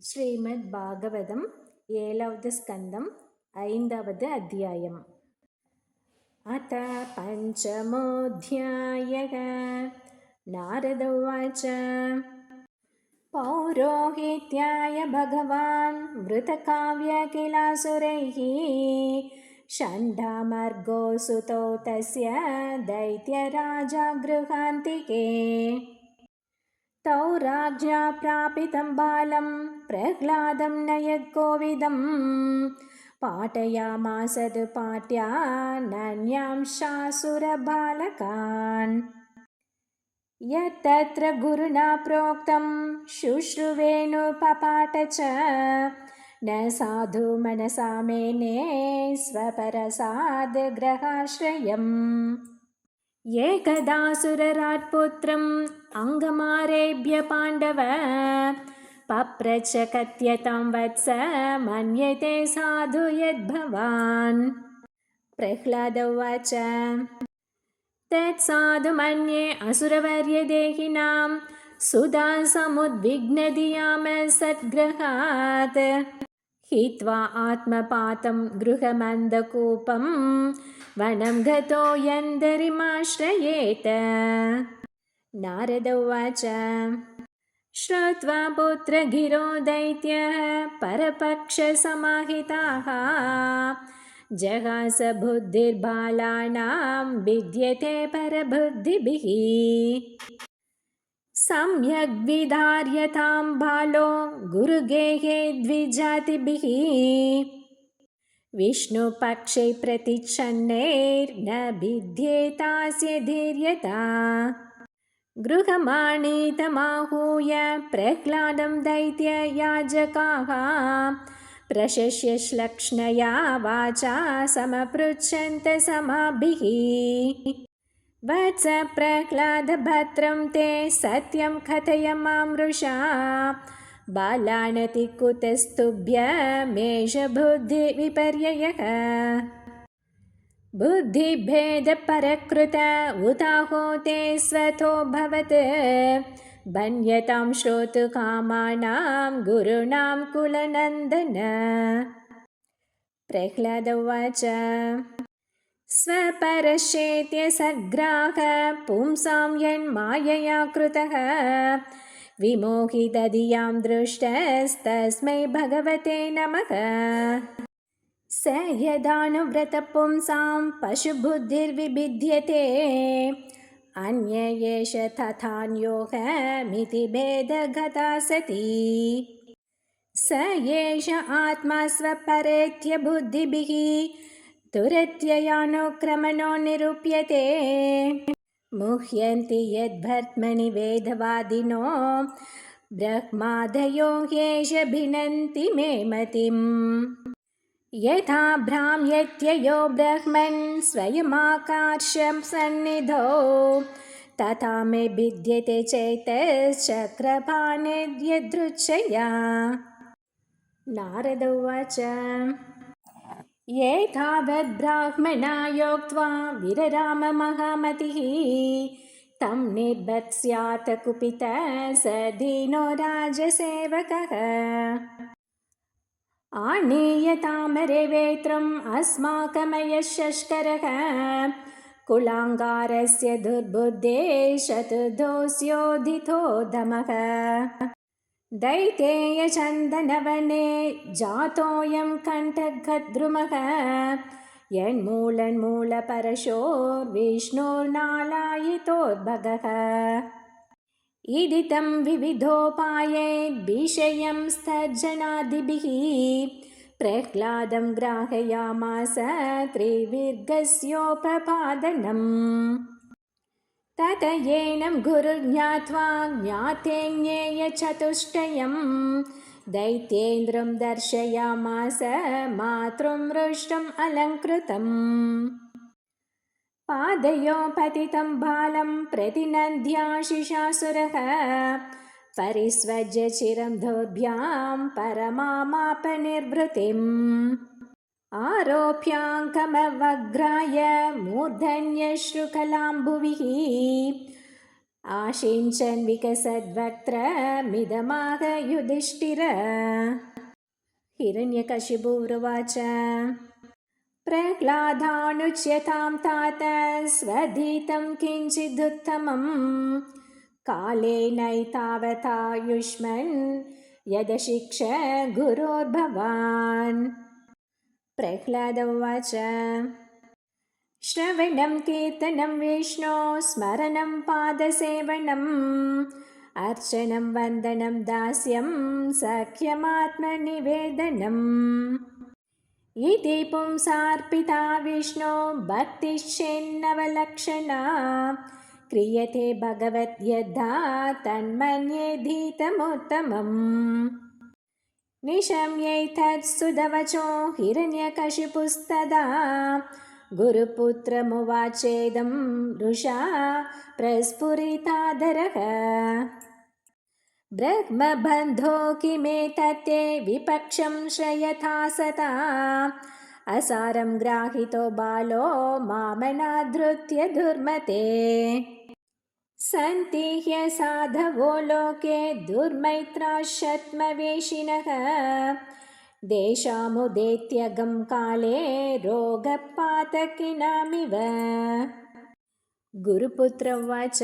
श्रीमद्भागवतं 7வது स्कन्दम् 5வது अध्यायम्। अथ पञ्चमोऽध्यायः। नारद उवाच पौरोहित्याय भगवान् वृतकाव्यकिलासुरैः षण्डमर्गो सुतो तस्य दैत्यराजा गृहान्तिके। तौ राज्ञा प्रापितं बालं प्रह्लादं नयकोविदं पाठयामास पाठ्या नन्यांशासुरबालकान्। यत्तत्र गुरुणा प्रोक्तं शुश्रुवेणुपपाठ च न साधु मनसा मेने स्वपरसाद्ग्रहाश्रयम्। एकदासुरराट्पुत्रम् अङ्गमारेभ्य पाण्डव पप्रच्छ कथ्यतां वत्स मन्यते साधु यद्भवान्। प्रह्लाद उवाच तत्साधु मन्ये असुरवर्यदेहिनां सुधा समुद्विग्नधियाम सद्ग्रहात् हित्वा आत्मपातं गृहमन्दकूपं वनं गतो यन्दरिमाश्रयेत। नारद उवाच श्रुत्वा पुत्रगिरो दैत्यः परपक्षसमाहिताः जहास बुद्धिर्बालानां विद्यते परबुद्धिभिः। सम्यग् विधार्यतां बालो गुरुगेहे द्विजातिभिः विष्णुपक्षे प्रतिच्छन्नैर्न भिद्येतास्य धीर्यता। गृहमाणीतमाहूय प्रह्लादं दैत्ययाजकाः प्रशस्य श्लक्ष्णया वाचा समपृच्छन्त समाभिः। वत्स प्रह्लाद भद्रं ते सत्यं कथय मामृषा बालानति कुतस्तुभ्यमेष बुद्धिविपर्ययः। बुद्धिभेदपरकृत उताहो ते स्वतो भवत् बन्यतां श्रोतुकामानां गुरूणां कुलनन्दन। प्रह्लाद उवाच स्वपरश्चेत्य सद्ग्राह पुंसां यन्मायया कृतः विमोहितधियां दृष्टस्तस्मै भगवते नमः। स यदानुव्रतपुंसां पशुबुद्धिर्विभिद्यते अन्य एष तथान्योहमिति भेदगता सती। स एष आत्मा स्वपरेत्य बुद्धिभिः दुरत्ययानुक्रमणो निरूप्यते। मुह्यन्ति यद्भर्त्मनि वेदवादिनो ब्रह्मादयो ह्येष भिनन्ति मे मतिम्। यथा भ्राम्यत्ययो ब्रह्मन् स्वयमाकार्षं सन्निधौ तथा मे भिद्यते चैतश्चक्रपाणिर्यदृच्छया। नारद उवाच एतावद्ब्राह्मणा योक्त्वा विरराम महामतिः तं निर्भत्स्यात् कुपितः स दीनो राजसेवकः। आनीयतामरे वेत्रम् अस्माकमयशष्करः कुलाङ्गारस्य दुर्बुद्धे शतदोऽस्योदितो दमः। दैतेयचन्दनवने जातोऽयं कण्ठगद्रुमः यन्मूलन्मूलपरशोर्विष्णोर्नालायितोद्भगः। इति तं विविधोपायैर्भिषयं स्तज्जनादिभिः प्रह्लादं ग्राहयामास त्रिविर्गस्योपपादनम्। तत येनं गुरुर्ज्ञात्वा ज्ञातेऽन्येयचतुष्टयं दैत्येन्द्रं दर्शयामास मातृं मृष्टम् अलङ्कृतम्। पादयो पतितं बालं प्रतिनन्द्याशिषासुरः परिस्वज्य चिरं दोर्भ्यां परमामापनिर्वृतिम्। आरोप्याङ्कमवग्राय मूर्धन्यश्रुकलां भुवि आशिञ्चन् विकसद्वक्त्रमिदमाह युधिष्ठिर हिरण्यकशिपुरुवाच प्रह्लादानुच्यतां तात स्वधीतं किञ्चिदुत्तमं कालेनैतावतायुष्मन् यदशिक्ष गुरोर्भवान्। प्रह्लाद उवाच श्रवणं कीर्तनं विष्णो स्मरणं पादसेवनम् अर्चनं वन्दनं दास्यं सख्यमात्मनिवेदनम् इति पुंसार्पिता विष्णो भक्तिश्चेन्नवलक्षणा क्रियते भगवद्यद्धा तन्मन्येधीतमुत्तमम्। निशम्यैतत्सुदवचो हिरण्यकशिपुस्तदा गुरुपुत्रमुवाचेदं रुषा प्रस्फुरितादरः ब्रह्मबन्धो किमेतत्ते विपक्षं श्रयथा सता असारं ग्राहितो बालो मामनाधृत्य दुर्मते सन्ति ह्यसाधवो लोके दुर्मैत्राशत्मवेशिनः देशामुदेत्यगं काले रोगपातकिनामिव। गुरुपुत्र उवाच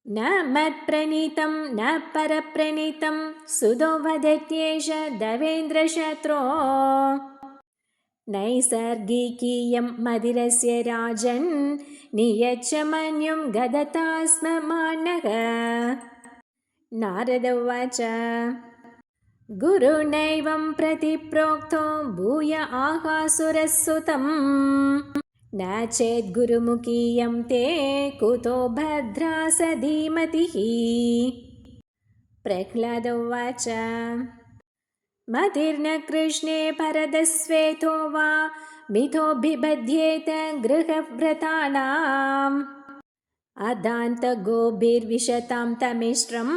न मत्प्रणीतं न परप्रणीतं सुदो वदत्येष दवेन्द्रशत्रो नैसर्गिकीयं मदिरस्य राजन् नियच्छ मन्युं गदता स्म मानः। नारद उवाच गुरुनैवं प्रतिप्रोक्तो भूय आहासुरस्सुतं न चेत् गुरुमुखीयं ते कुतो भद्रा स धीमतिः। प्रह्लाद उवाच मतिर्न कृष्णे परदस्वेतो वा मिथो बिबध्येत गृहव्रतानाम् अदान्तगोभिर्विशतां तमिष्ट्रं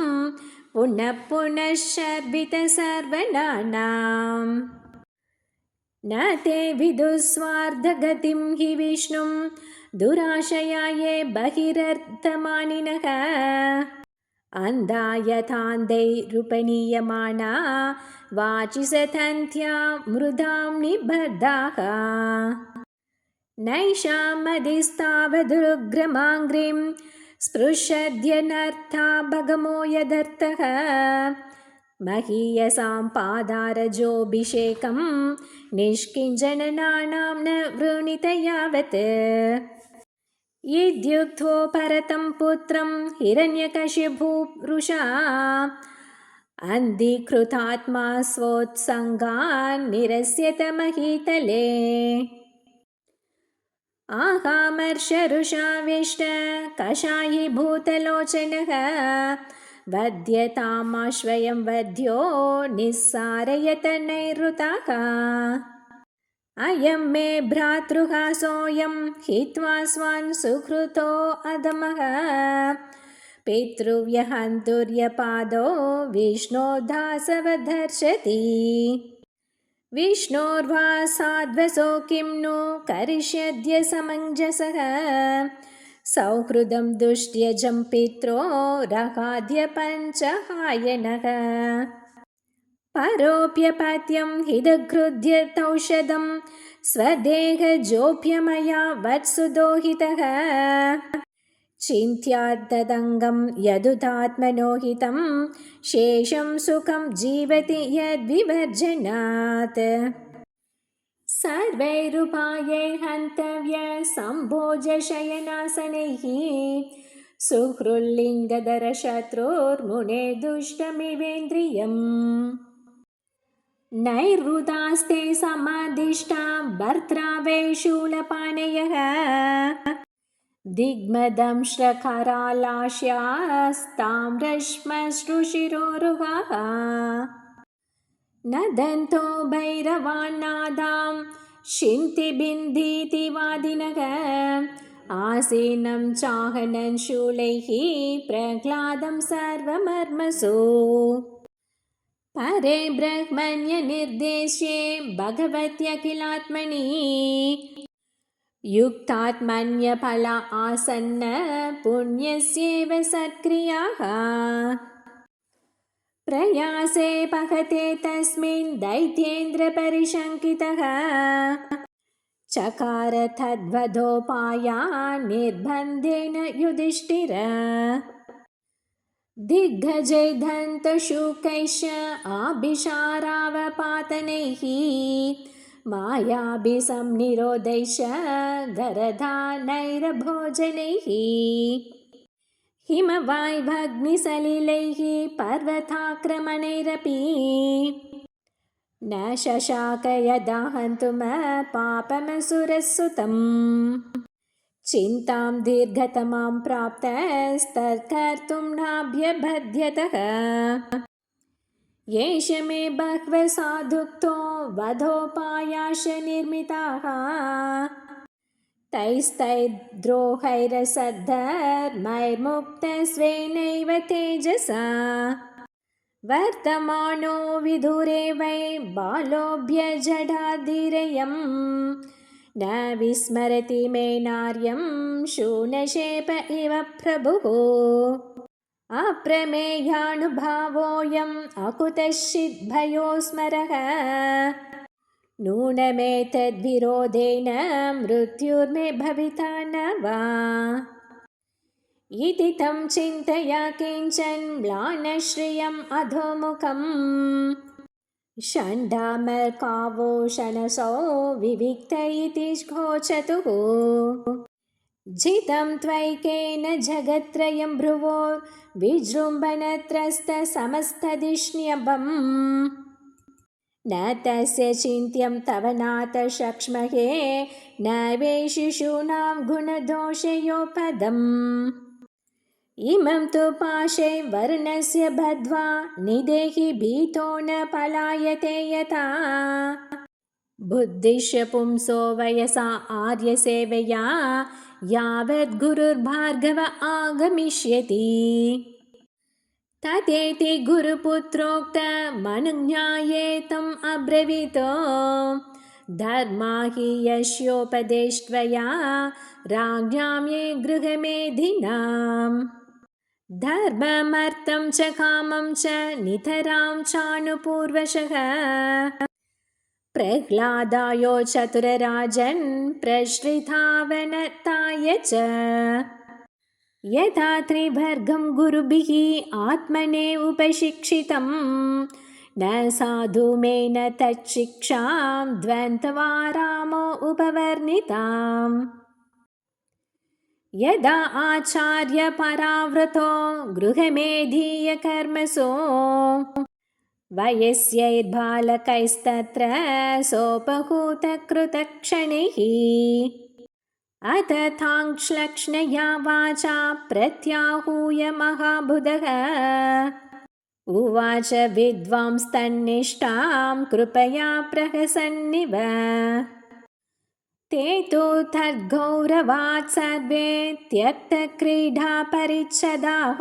पुनः पुनः शर्वित सर्वनानाम् न ते विदुस्वार्धगतिं हि विष्णुं दुराशया ये बहिरर्थमानिनः अन्धा यथान्धैरुपनीयमाना वाचि सतन्त्या मृदां निबद्धाः नैषामधिस्तावदुग्रमाङ्घ्रिं स्पृशद्यनर्था भगमो यदर्थः महीयसां पादारजोऽभिषेकं निष्किञ्चननानां न वृणीत यावत्। इत्युक्तो परतं पुत्रं हिरण्यकशिपुरुषा अन्धीकृतात्मा स्वोत्सङ्गान् निरस्यत महीतले आहामर्षरुषाविष्ट कषायीभूतलोचनः वध्यतामाश्वयं वध्यो निस्सारयत नैऋताः अयं मे भ्रातृः सोऽयं हित्वा स्वान् सुकृतो अधमः पितृव्यहन्तुर्यपादो विष्णोर्दासवधर्षति विष्णोर्वा साध्वसो किं नु करिष्यद्य समञ्जसः सौहृदं दुष्ट्यजं पित्रो रहाद्य पञ्चहायनः परोऽप्यपत्यं हिदघृध्य तौषधं स्वदेहजोऽप्यमया वत्सुदोहितः चिन्त्याद्ददङ्गं यदुदात्मनोहितं शेषं सुखं जीवति यद्विवर्जनात् सर्वैरुपायैः हन्तव्य सम्भोजशयनासनैः सुहृल्लिङ्गधरशत्रुर्मुने दुष्टमिवेन्द्रियम् नैहृतास्ते समादिष्टा भर्त्रा वै शूलपाणयः दिग्मदंश्रकरालास्यास्ताम्रश्मश्रुशिरोरुहाः नदन्तो भैरवान्नादां शिन्तिबिन्धीतिवादिनः आसीनं चाहनं शूलैः प्रह्लादं सर्वमर्मसु परे ब्रह्मण्यनिर्देश्ये भगवत्यखिलात्मनि युक्तात्मन्यफला आसन्न पुण्यस्येव सत्क्रियाः प्रयासे पहते तस्मिन् दैत्येन्द्रपरिशङ्कितः चकार तद्वदोपाया निर्बन्धेन युधिष्ठिर दिग्गजैर्धन्तशूकैश्च आभिषारावपातनैः मायाभिसंनिरोधैश्च गरधानैरभोजनैः हिमवाय्भग्निसलिलैः पर्वताक्रमणैरपि न शशाक यदा हन्तुम पापमसुरसुतम् चिन्तां दीर्घतमां प्राप्तस्तत्कर्तुं नाभ्यबध्यतः येष मे बह्वः साधुक्तो वधोपायाश निर्मिताः तैस्तैर्द्रोहैरसद्धर्मैर्मुक्तस्वेनैव तेजसा वर्तमानो विदुरे वै बालोऽभ्यजडाधिरयम् न विस्मरति मे नार्यं शूनशेप इव प्रभुः अप्रमेयानुभावोऽयम् अकुतश्चिद्भयोस्मरः नूनमेतद्विरोधेन मृत्युर्मे भविता न वा इति तं चिन्तया किञ्चन म्लानश्रियम् अधोमुखम् षण्डामर्कावो शनसो विविक्त इति घोषतुः जितं त्वैकेन जगत्त्रयं भ्रुवोर्विजृम्भणत्रस्तसमस्तधिष्ण्यभम् न तस्य चिन्त्यं तव नाथ शक्ष्महे न वै शिशूनां गुणदोषयोपदम् इमं तु पाशे वर्णस्य बद्ध्वा निदेहि भीतो न पलायते यथा बुद्धिश्च पुंसो वयसा आर्यसेवया यावद्गुरुर्भार्गव आगमिष्यति तदेति गुरुपुत्रोक्तमनुज्ञाये तम् अब्रवीतो धर्मा हि यस्योपदेष्ट्वया राज्ञां ये गृहमेधिनाम् धर्ममर्थं च कामं च नितरां चानुपूर्वशः प्रह्लादायो चतुरराजन् प्रश्रितावनताय च यथा त्रिभर्गं गुरुभिः आत्मने उपशिक्षितं न साधु मे न तच्छिक्षां द्वन्द्वारामो उपवर्णिताम् यदा आचार्यपरावृतो गृहमेधीयकर्मसु वयस्यैर्बालकैस्तत्र सोपहूतकृतक्षणैः अथ थाङ्क्ष्लक्ष्णया वाचा प्रत्याहूय महाबुधः उवाच विद्वांस्तन्निष्ठां कृपया प्रहसन्निव ते तु तद्गौरवात् सर्वे त्यक्तक्रीडापरिच्छदाः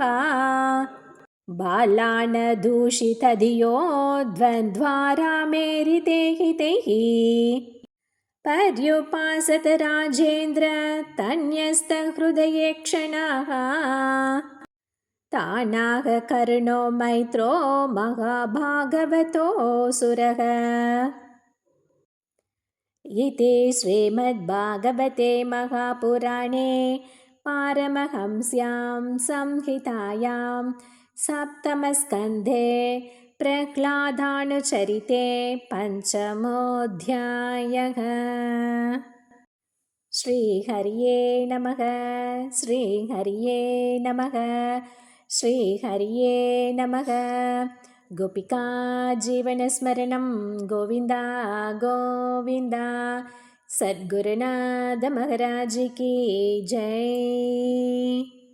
बालान् दूषितधियो द्वन्द्वारामेरिते हितैः पर्युपासत राजेन्द्र तन्यस्तहृदये क्षणाः तानाह कर्णो मैत्रो महाभागवतोऽसुरः इति श्रीमद्भागवते महापुराणे पारमहंस्यां संहितायां सप्तमस्कन्धे प्रह्लादानुचरिते पञ्चमोऽध्यायः। श्रीहर्ये नमः। श्रीहर्ये नमः। श्रीहर्ये नमः। गोपिका जीवनस्मरणं गोविन्दा गोविन्दा। सद्गुरुनाथ महाराज की जय।